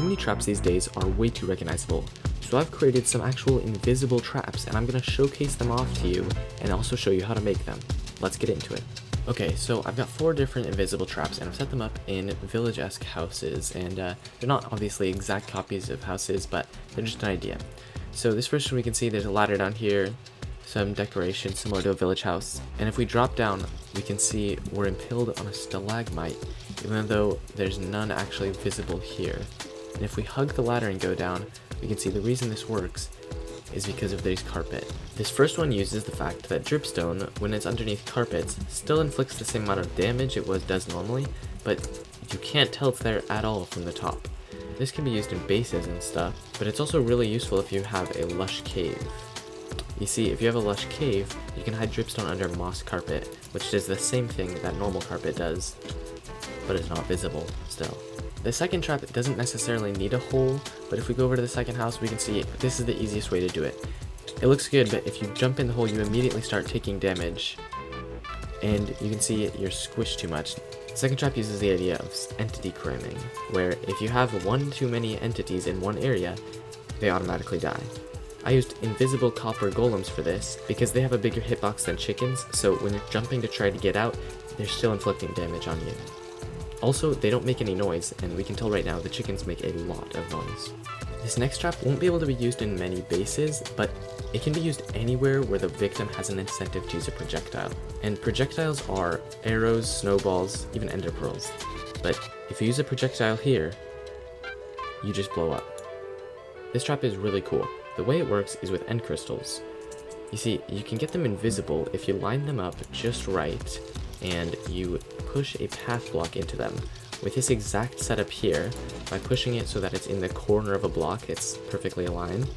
too many traps these days are way too recognizable. So I've created some actual invisible traps, and I'm going to showcase them off to you and also show you how to make them. Let's get into it. Okay, so I've got 4 different invisible traps, and I've set them up in village-esque houses, and they're not obviously exact copies of houses, but they're just an idea. So this first one, we can see there's a ladder down here, some decoration similar to a village house, and if we drop down, we can see we're impaled on a stalagmite, even though there's none actually visible here. And if we hug the ladder and go down, we can see the reason this works is because of this carpet. This first one uses the fact that dripstone, when it's underneath carpets, still inflicts the same amount of damage it does normally, but you can't tell it's there at all from the top. This can be used in bases and stuff, but it's also really useful if you have a lush cave. You see, if you have a lush cave, you can hide dripstone under moss carpet, which does the same thing that normal carpet does, but it's not visible still. The second trap doesn't necessarily need a hole, but if we go over to the second house, we can see this is the easiest way to do it. It looks good, but if you jump in the hole, you immediately start taking damage, and you can see you're squished too much. The second trap uses the idea of entity cramming, where if you have one too many entities in one area, they automatically die. I used invisible copper golems for this because they have a bigger hitbox than chickens, so when you're jumping to try to get out, they're still inflicting damage on you. Also, they don't make any noise, and we can tell right now the chickens make a lot of noise. This next trap won't be able to be used in many bases, but it can be used anywhere where the victim has an incentive to use a projectile. And projectiles are arrows, snowballs, even ender pearls. But if you use a projectile here, you just blow up. This trap is really cool. The way it works is with end crystals. You see, you can get them invisible if you line them up just right, and you push a path block into them. With this exact setup here, by pushing it so that it's in the corner of a block, it's perfectly aligned,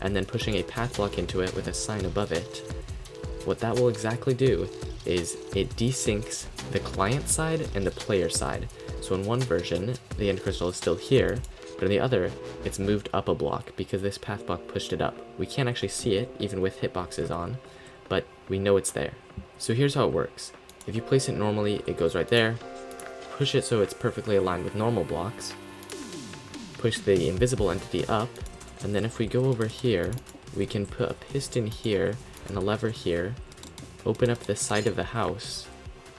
and then pushing a path block into it with a sign above it, what that will exactly do is it desyncs the client side and the player side. So in one version, the end crystal is still here, but in the other, it's moved up a block because this path block pushed it up. We can't actually see it, even with hitboxes on, but we know it's there. So here's how it works. If you place it normally, it goes right there. Push it so it's perfectly aligned with normal blocks. Push the invisible entity up, and then if we go over here, we can put a piston here and a lever here, open up the side of the house,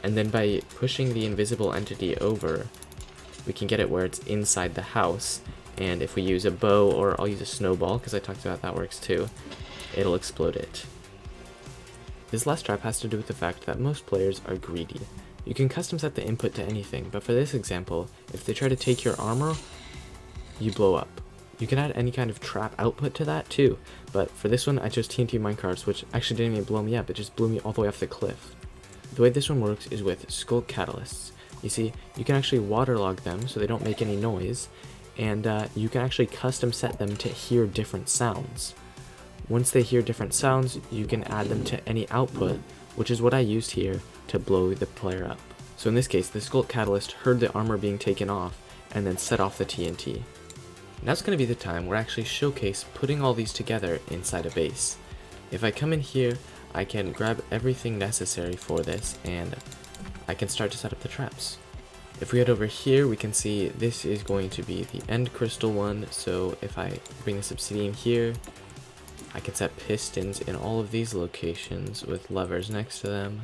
and then by pushing the invisible entity over, we can get it where it's inside the house, and if we use a bow, or I'll use a snowball because I talked about that works too, it'll explode it. This last trap has to do with the fact that most players are greedy. You can custom set the input to anything, but for this example, if they try to take your armor, you blow up. You can add any kind of trap output to that too, but for this one I chose TNT minecarts, which actually didn't even blow me up, it just blew me all the way off the cliff. The way this one works is with sculk catalysts. You see, you can actually waterlog them so they don't make any noise, and you can actually custom set them to hear different sounds. Once they hear different sounds, you can add them to any output, which is what I used here to blow the player up. So in this case, the sculk catalyst heard the armor being taken off and then set off the TNT. Now's going to be the time where I actually showcase putting all these together inside a base. If I come in here, I can grab everything necessary for this, and I can start to set up the traps. If we head over here, we can see this is going to be the end crystal one, so if I bring this obsidian here, I can set pistons in all of these locations with levers next to them.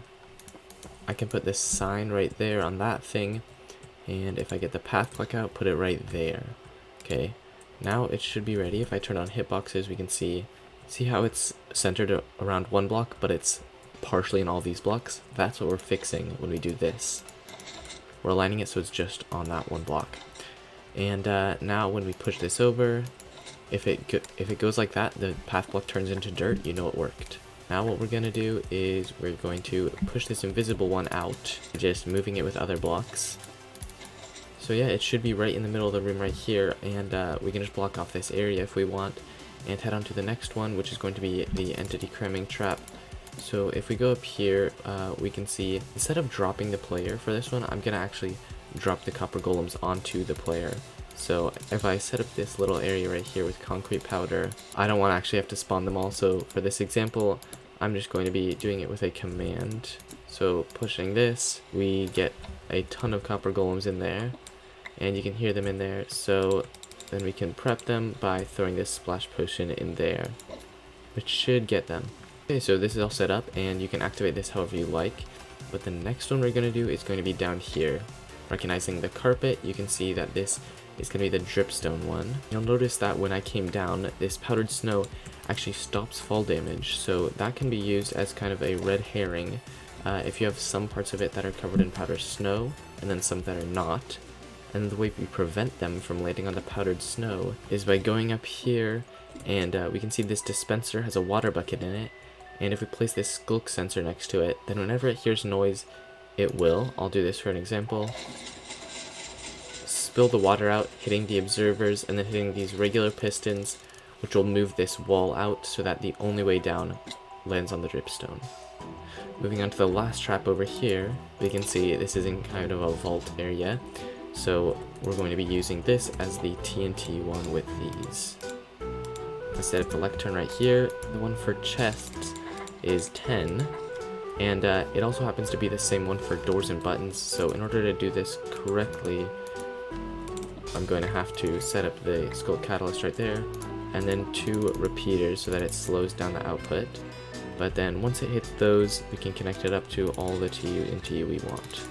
I can put this sign right there on that thing, and if I get the path block out, put it right there. Okay, now it should be ready. If I turn on hitboxes, we can see how it's centered around one block, but it's partially in all these blocks. That's what we're fixing when we do this. We're aligning it so it's just on that one block. And now when we push this over, if it goes like that, the path block turns into dirt, you know it worked. Now what we're going to do is we're going to push this invisible one out, just moving it with other blocks. So yeah, it should be right in the middle of the room right here, and we can just block off this area if we want, and head on to the next one, which is going to be the entity cramming trap. So if we go up here, we can see, instead of dropping the player for this one, I'm going to actually drop the copper golems onto the player. So if I set up this little area right here with concrete powder, I don't want to actually have to spawn them all. So for this example, I'm just going to be doing it with a command. So pushing this, we get a ton of copper golems in there, and you can hear them in there. So then we can prep them by throwing this splash potion in there, which should get them. Okay, so this is all set up, and you can activate this however you like. But the next one we're going to do is going to be down here. Recognizing the carpet, you can see that this is going to be the dripstone one. You'll notice that when I came down, this powdered snow actually stops fall damage, so that can be used as kind of a red herring if you have some parts of it that are covered in powdered snow, and then some that are not. And the way we prevent them from landing on the powdered snow is by going up here, and we can see this dispenser has a water bucket in it, and if we place this skulk sensor next to it, then whenever it hears noise, it will. I'll do this for an example. Spill the water out, hitting the observers, and then hitting these regular pistons, which will move this wall out so that the only way down lands on the dripstone. Moving on to the last trap over here, we can see this is in kind of a vault area, so we're going to be using this as the TNT one with these. Instead of the lectern right here, the one for chests is 10, and it also happens to be the same one for doors and buttons, so in order to do this correctly, I'm going to have to set up the skull catalyst right there, and then 2 repeaters so that it slows down the output. But then once it hits those, we can connect it up to all the TU and TU we want.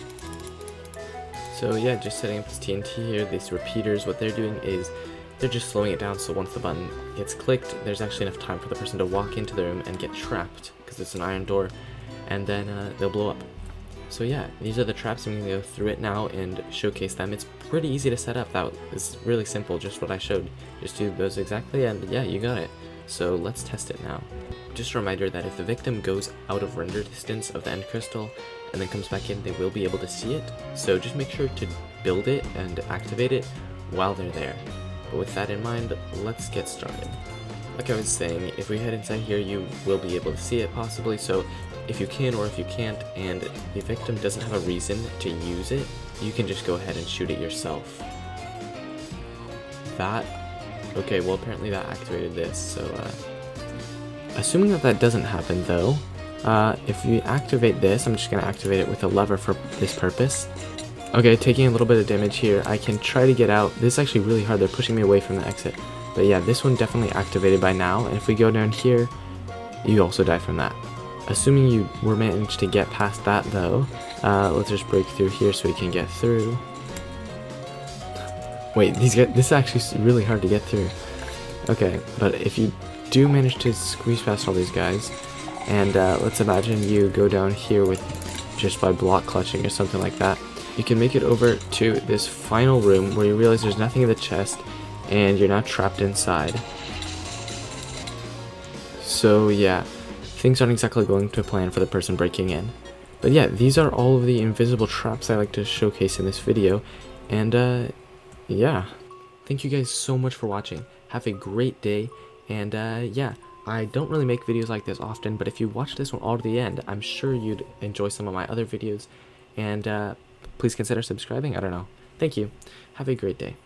So yeah, just setting up this TNT here, these repeaters, what they're doing is they're just slowing it down, so once the button gets clicked, there's actually enough time for the person to walk into the room and get trapped, because it's an iron door, and then they'll blow up. So yeah, these are the traps. I'm going to go through it now and showcase them. It's pretty easy to set up. That is really simple, just what I showed. Just do those exactly, and yeah, you got it. So let's test it now. Just a reminder that if the victim goes out of render distance of the end crystal and then comes back in, they will be able to see it. So just make sure to build it and activate it while they're there. But with that in mind, let's get started. Like I was saying, if we head inside here, you will be able to see it possibly, so if you can or if you can't, and the victim doesn't have a reason to use it, you can just go ahead and shoot it yourself. Okay, well apparently that activated this, so assuming that that doesn't happen though, if you activate this, I'm just going to activate it with a lever for this purpose. Okay, taking a little bit of damage here, I can try to get out. This is actually really hard, they're pushing me away from the exit. But yeah, this one definitely activated by now, and if we go down here, you also die from that. Assuming you were managed to get past that though, let's just break through here so we can get through. Wait, this is actually really hard to get through. Okay, but if you do manage to squeeze past all these guys, and let's imagine you go down here with just by block clutching or something like that, you can make it over to this final room where you realize there's nothing in the chest and you're not trapped inside. So yeah, things aren't exactly going to plan for the person breaking in. But yeah, these are all of the invisible traps I like to showcase in this video, and yeah. Thank you guys so much for watching. Have a great day, and yeah, I don't really make videos like this often, but if you watch this one all to the end, I'm sure you'd enjoy some of my other videos, and please consider subscribing. I don't know. Thank you. Have a great day.